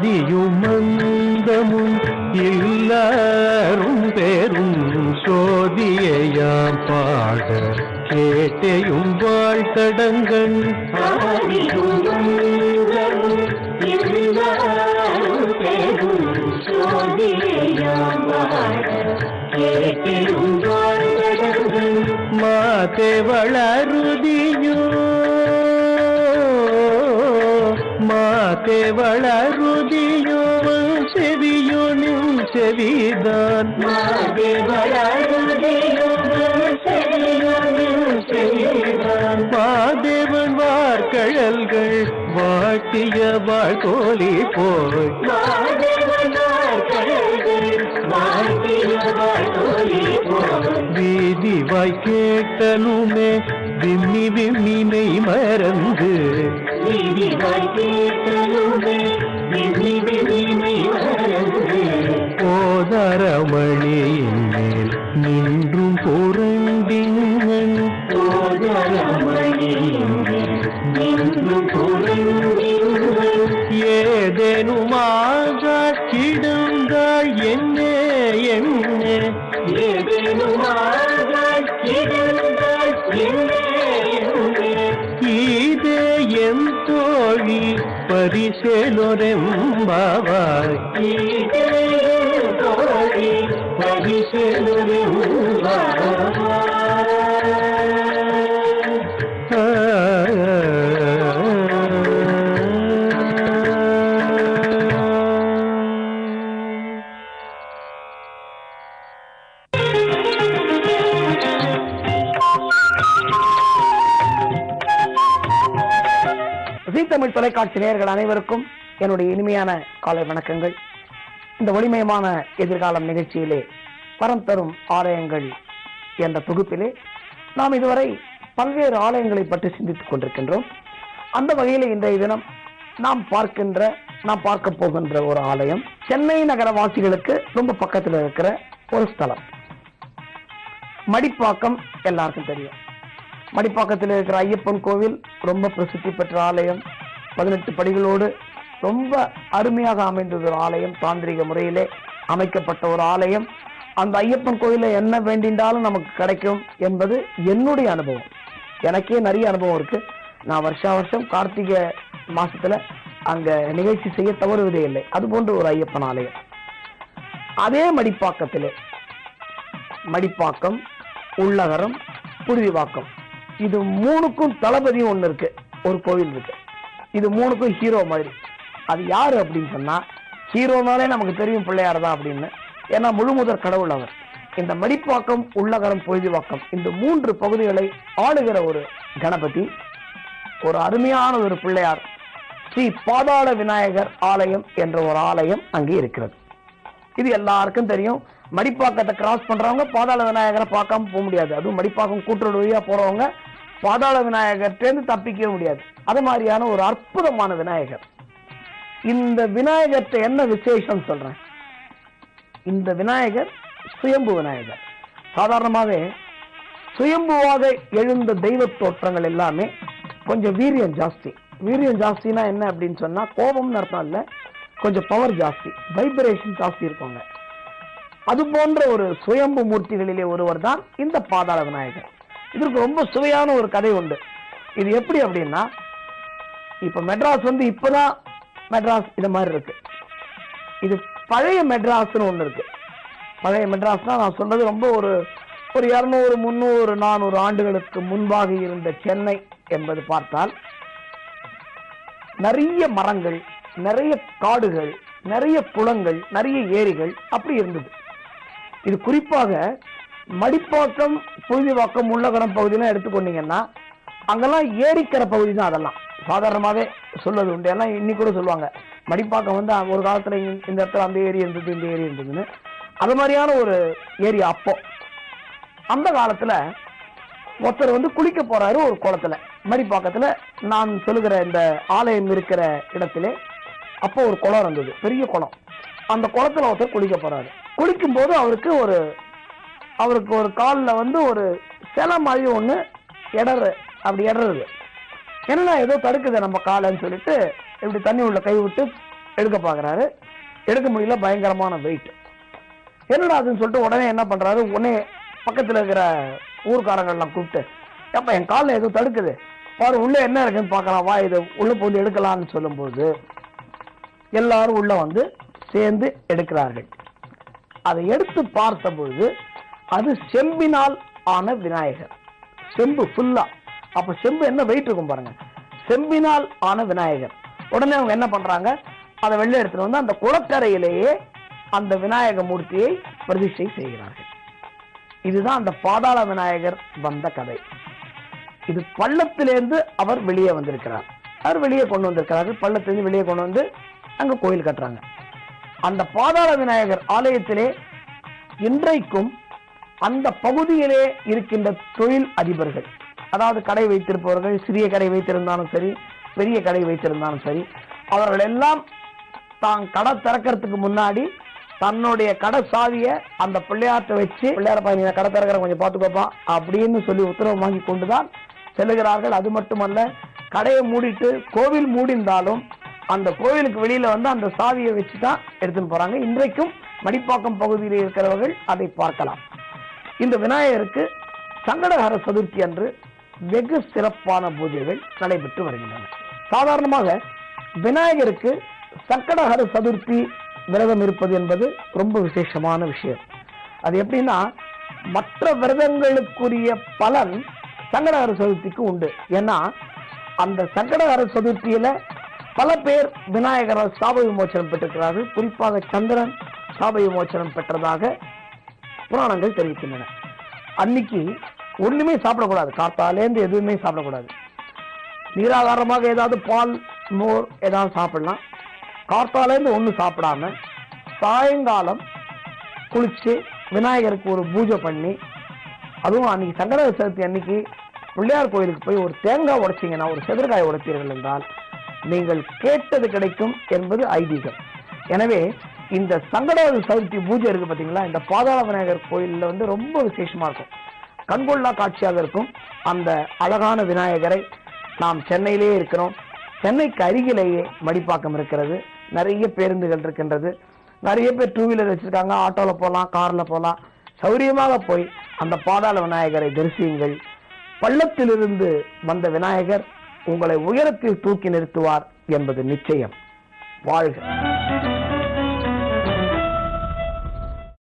ஆதியும் மந்தமும் எல்லாரும் பேரும் சோதியாம் பாட கேட்டையும் வாழ்த்தடங்கள் மாதே வளருதியோ மாதே வளருதியோ செவியோ நின் செவிதான் மாதேவன் வார்கழல்கள் வாட்டிய வாழ்கோலி போய் வீதி வாய் கேட்டலுமே விம்மி விம்மினை மறந்து போதரமணியின் மேல் நின்றும் புரண்டிங்கள் ஏதேனுமாக கிடந்தாள் என்ன என்ன இதே என் தோழி பரிசேலொரெம்பாவாய் தமிழ் தொலைக்காட்சி நேயர்கள் அனைவருக்கும் என்னுடைய இனிமையான காலை வணக்கங்கள். இந்த ஒளிமயமான எதிர்காலம் நிகழ்ச்சியிலே வரம் தரும் ஆலயங்கள் என்ற தொகுப்பிலே நாம் இதுவரை பல்வேறு ஆலயங்களை பற்றி சிந்தித்துக் கொண்டிருக்கின்றோம். அந்த வகையில் இன்றைய தினம் நாம் பார்க்க போகின்ற ஒரு ஆலயம் சென்னை நகர வாசிகளுக்கு ரொம்ப பக்கத்தில் இருக்கிற ஒரு ஸ்தலம். மடிப்பாக்கம் எல்லாருக்கும் தெரியும். மடிப்பாக்கத்தில் இருக்கிற ஐயப்பன் கோவில் ரொம்ப பிரசித்தி பெற்ற ஆலயம். 18 படிகளோடு ரொம்ப அருமையாக அமைந்தது ஒரு ஆலயம். தாந்திரிக முறையிலே அமைக்கப்பட்ட ஒரு ஆலயம். அந்த ஐயப்பன் கோயில என்ன வேண்டின்றாலும் நமக்கு கிடைக்கும் என்பது என்னுடைய அனுபவம். எனக்கே நிறைய அனுபவம் இருக்கு. நான் வருஷம் கார்த்திகை மாசத்துல அங்க நிகழ்ச்சி செய்ய தவறுவதே இல்லை. அது போன்ற ஒரு ஐயப்பன் ஆலயம். அதே மடிப்பாக்கத்திலே மடிப்பாக்கம், உள்ளகரம், புழுதிவாக்கம், இது மூணுக்கும் தளபதி ஒண்ணு இருக்கு. ஒரு கோவில் இருக்கு. இது மூணுக்கும் ஹீரோ மாதிரி. அது யாரு அப்படின்னு சொன்னா, ஹீரோனாலே நமக்கு தெரியும் பிள்ளையார் தான் அப்படின்னு. ஏன்னா முழுமுதற் கடவுள் அவர். இந்த மடிப்பாக்கம், உள்ளகரம், பொழுதுவாக்கம் இந்த 3 பகுதிகளை ஆளுகிற ஒரு கணபதி, ஒரு அருமையான ஒரு பிள்ளையார், ஸ்ரீ பாதாள விநாயகர் ஆலயம் என்ற ஒரு ஆலயம் அங்கே இருக்கிறது. இது எல்லாருக்கும் தெரியும். மடிப்பாக்கத்தை கிராஸ் பண்றவங்க பாதாள விநாயகரை பார்க்காம போக முடியாது. அதுவும் மடிப்பாக்கம் கூட்டுறவு வழியா போறவங்க பாதாள விநாயகர்கிட்ட தப்பிக்க முடியாது. அது மாதிரியான ஒரு அற்புதமான விநாயகர். இந்த விநாயகர்கிட்ட என்ன விசேஷம் சொல்றேன். இந்த விநாயகர் சுயம்பு விநாயகர். சாதாரணமாவே சுயம்புவாக எழுந்த தெய்வ தோற்றங்கள் எல்லாமே கொஞ்சம் வீரியம் ஜாஸ்தி. வீரியம் ஜாஸ்தினா என்ன அப்படின்னு சொன்னா, கோபம்னு அர்த்தம் இல்ல, கொஞ்சம் பவர் ஜாஸ்தி, வைப்ரேஷன் ஜாஸ்தி இருப்பாங்க. அது போன்ற ஒரு சுயம்பு மூர்த்திகளிலே ஒருவர் தான் இந்த பாதாள விநாயகர். இதற்கு ரொம்ப சுவையான ஒரு கதை உண்டு. இது எப்படி அப்படின்னா, இப்ப மெட்ராஸ் இப்பதான் மெட்ராஸ் இது மாதிரி இருக்கு. இது பழைய மெட்ராஸ்னு ஒண்ணு இருக்கு. பழைய மெட்ராஸ்னா நான் சொன்னது ரொம்ப ஒரு 200, 300, 400 ஆண்டுகளுக்கு முன்பாக இருந்த சென்னை என்பது பார்த்தால் நிறைய மரங்கள், நிறைய காடுகள், நிறைய குளங்கள், நிறைய ஏரிகள் அப்படி இருந்தது. இது குறிப்பாக மடிப்பாக்கம், புழுதிவாக்கம், உள்ளகரம் பகுதியெல்லாம் எடுத்துக்கொண்டீங்கன்னா அங்கெல்லாம் ஏரிக்கரை பகுதி தான். அதெல்லாம் சாதாரணமாவே சொல்வது உண்டு. எல்லாம் இன்னைக்கு கூட சொல்லுவாங்க, மடிப்பாக்கம் ஒரு காலத்துல இந்த இடத்துல அந்த ஏரி இருந்தது, இந்த ஏரி இருந்ததுன்னு. அது மாதிரியான ஒரு ஏரியா. அப்போ அந்த காலத்துல ஒருத்தர் குளிக்க போறாரு ஒரு குளத்துல. மடிப்பாக்கத்துல நான் சொல்லுகிற இந்த ஆலயம் இருக்கிற இடத்திலே அப்போ ஒரு குளம் இருந்தது, பெரிய குளம். அந்த குளத்துல ஒருத்தர் குளிக்க போறாரு. குளிக்கும் போது அவருக்கு ஒரு காலில் ஒரு சிலை மாதிரி ஒண்ணு இடறது. என்னன்னா ஏதோ தடுக்குது நம்ம காலன்னு சொல்லிட்டு இப்படி தண்ணி உள்ள கை விட்டு எடுக்க பாக்குறாரு, எடுக்க முடியல, பயங்கரமான வெயிட். என்னடா அதுன்னு சொல்லிட்டு உடனே என்ன பண்றாரு, உடனே பக்கத்துல இருக்கிற ஊர்க்காரங்கள்லாம் கூப்பிட்டு, அப்ப என் காலில் ஏதோ தடுக்குது பாரு, உள்ள என்ன இருக்குன்னு பார்க்கலாம் வா, இதை உள்ள போய் எடுக்கலாம்னு சொல்லும்போது எல்லாரும் உள்ள வந்து சேர்ந்து எடுக்கிறார்கள். அதை எடுத்து பார்த்த பொழுது அது செம்பினால் ஆன விநாயகர், செம்பு ஃபுல்லா. அப்ப செம்பு என்ன வெயிட் இருக்கும் பாருங்க, செம்பினால் ஆன விநாயகர். உடனே அவங்க என்ன பண்றாங்க, அதை வெளில எடுத்துட்டு வந்து அந்த குளக்கரையிலேயே அந்த விநாயக மூர்த்தியை பிரதிஷ்டை செய்கிறார்கள். இதுதான் அந்த பாதாள விநாயகர் வந்த கதை. இது பள்ளத்திலிருந்து அவர் வெளியே வந்திருக்கிறார், அவர் வெளியே கொண்டு வந்திருக்கிறார்கள், பள்ளத்திலிருந்து வெளியே கொண்டு வந்து அங்க கோயில் கட்டுறாங்க. அந்த பாதாள விநாயகர் ஆலயத்திலே இன்றைக்கும் அந்த பகுதியிலே இருக்கின்ற தொழில் அதிபர்கள், அதாவது கடை வைத்திருப்பவர்கள், சிறிய கடை வைத்திருந்தாலும் சரி, பெரிய கடை வைத்திருந்தாலும் சரி, அவர்கள் எல்லாம் தான் கடை திறக்கிறதுக்கு முன்னாடி தன்னுடைய கடை சாவிய அந்த பிள்ளையார்ட்ட வச்சு, பிள்ளையாரப்பா நீ கடை திறக்கிற கொஞ்சம் பார்த்துக்கோப்பா அப்படின்னு சொல்லி உத்தரவு வாங்கி கொண்டுதான் செல்லுகிறார்கள். அது மட்டுமல்ல, கடையை மூடிட்டு கோவில் மூடிந்தாலும் அந்த கோவிலுக்கு வெளியில வந்து அந்த சாவியை வச்சுதான் எடுத்துன்னு போறாங்க. இன்றைக்கும் மடிப்பாக்கம் பகுதியில் இருக்கிறவர்கள் அதை பார்க்கலாம். இந்த விநாயகருக்கு சங்கடஹர சதுர்த்தி அன்று வெகு சிறப்பான பூஜைகள் நடைபெற்று வருகின்றன. சாதாரணமாக விநாயகருக்கு சங்கடஹர சதுர்த்தி விரதம் இருப்பது என்பது ரொம்ப விசேஷமான விஷயம். அது எப்படின்னா, மற்ற விரதங்களுக்குரிய பலன் சங்கடஹர சதுர்த்திக்கு உண்டு. ஏன்னா அந்த சங்கடஹர சதுர்த்தியில பல பேர் விநாயகரால் சாப விமோச்சனம் பெற்றிருக்கிறார்கள். குறிப்பாக சந்திரன் சாப விமோச்சனம் பெற்றதாக புராணங்கள் தெரிவிக்கின்றன. அன்னைக்கு ஒண்ணுமே சாப்பிடக்கூடாது, காத்தாலேந்து எதுவுமே சாப்பிடக்கூடாது. நீராகாரமாக ஏதாவது பால் மோர் ஏதாவது சாப்பிடலாம். காத்தாலேந்து ஒன்றும் சாப்பிடாம சாயங்காலம் குளிச்சு விநாயகருக்கு ஒரு பூஜை பண்ணி, அதுவும் அன்னைக்கு சங்கடஹர சதுர்த்தி அன்னைக்கு பிள்ளையார் கோயிலுக்கு போய் ஒரு தேங்காய் உடைச்சிங்கன்னா, ஒரு செதற்காய் உடைத்தீர்கள் என்றால் நீங்கள் கேட்டது கிடைக்கும் என்பது ஐதீகம். எனவே இந்த சங்கடஹர சதுர்த்தி பூஜை இருக்கு பாத்தீங்களா, இந்த பாதாள விநாயகர் கோயில்ல வந்து ரொம்ப விசேஷமா இருக்கும், கண்கொள்ளா காட்சியாக இருக்கும். அந்த அழகான விநாயகரை நாம் சென்னையிலேயே இருக்கிறோம். சென்னைக்கு அருகிலேயே மடிப்பாக்கம் இருக்கிறது, நிறைய பேருந்துகள் இருக்கின்றது, நிறைய பேர் டூ வீலர் வச்சிருக்காங்க, ஆட்டோல போகலாம், கார்ல போகலாம். சௌரியமாக போய் அந்த பாதாள விநாயகரை தரிசியுங்கள். பள்ளத்திலிருந்து வந்த விநாயகர் உங்களை உயரத்தில் தூக்கி நிறுத்துவார் என்பது நிச்சயம். வாழ்க.